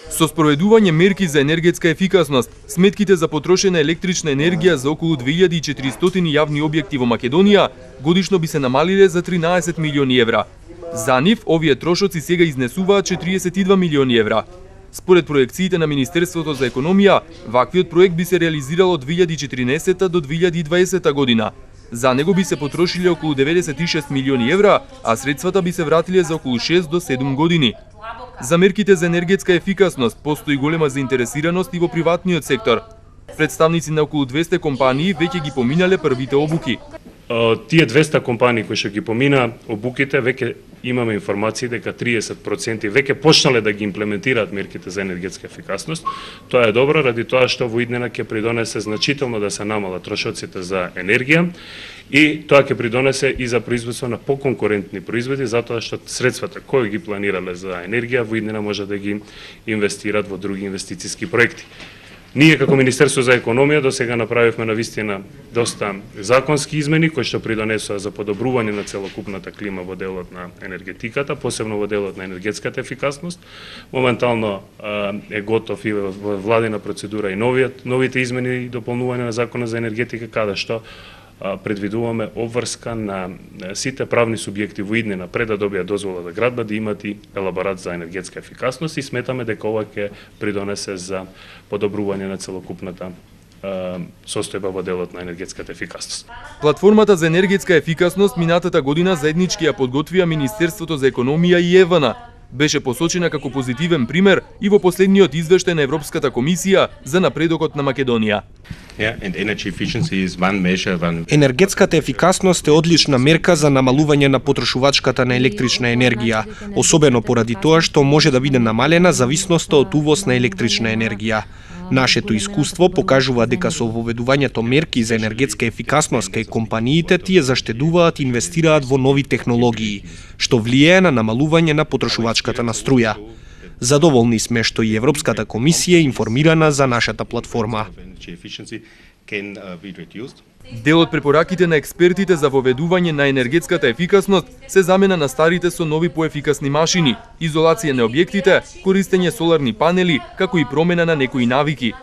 Со спроведување мерки за енергетска ефикасност, сметките за потрошена електрична енергија за околу 2400 јавни објекти во Македонија годишно би се намалиле за 13 милиони евра. За нив, овие трошоци сега изнесуваат 42 милиони евра. Според проекциите на Министерството за економија, ваквиот проект би се реализирал од 2014 до 2020 година. За него би се потрошиле околу 96 милиони евра, а средствата би се вратиле за околу 6 до 7 години. За мерките за енергетска ефикасност постои голема заинтересираност и во приватниот сектор. Представници на околу 200 компании веќе ги поминале првите обуки. Тие 200 компании кои што ги помина обуките, веќе имаме информации дека 30% веќе почнале да ги имплементираат мерките за енергетска ефикасност. Тоа е добро ради тоа што во иднина ќе придонесе значително да се намалат трошоците за енергија и тоа ќе придонесе и за производство на поконкурентни производи, затоа што средствата кои ги планирале за енергија во иднина може да ги инвестират во други инвестициски проекти. Ние како Министерство за економија до сега направивме навистина доста законски измени кои што придонесоа за подобрување на целокупната клима во делот на енергетиката, посебно во делот на енергетската ефикасност. Моментално е готов и во владина процедура и новите измени и дополнување на Законот за енергетика, каде што предвидуваме обврска на сите правни субјекти во иднина пред да добијат дозвола за градба да имат и елаборат за енергетска ефикасност и сметаме дека ова ќе придонесе за подобрување на целокупната состојба во делот на енергетската ефикасност. Платформата за енергетска ефикасност минатата година заеднички ја подготвија Министерството за економија и ЕВН. Беше посочена како позитивен пример и во последниот извештај на Европската комисија за напредокот на Македонија. Енергетската ефикасност е одлична мерка за намалување на потрошувачката на електрична енергија, особено поради тоа што може да биде намалена зависноста од увоз на електрична енергија. Нашето искуство покажува дека со воведувањето мерки за енергетска ефикасност кај компаниите тие заштедуваат и инвестираат во нови технологии, што влијае на намалување на потрошувачката на струја. Задоволни сме што и Европската комисија е информирана за нашата платформа. Дел од препораките на експертите за воведување на енергетската ефикасност се замена на старите со нови поефикасни машини, изолација на објектите, користење соларни панели, како и промена на некои навики.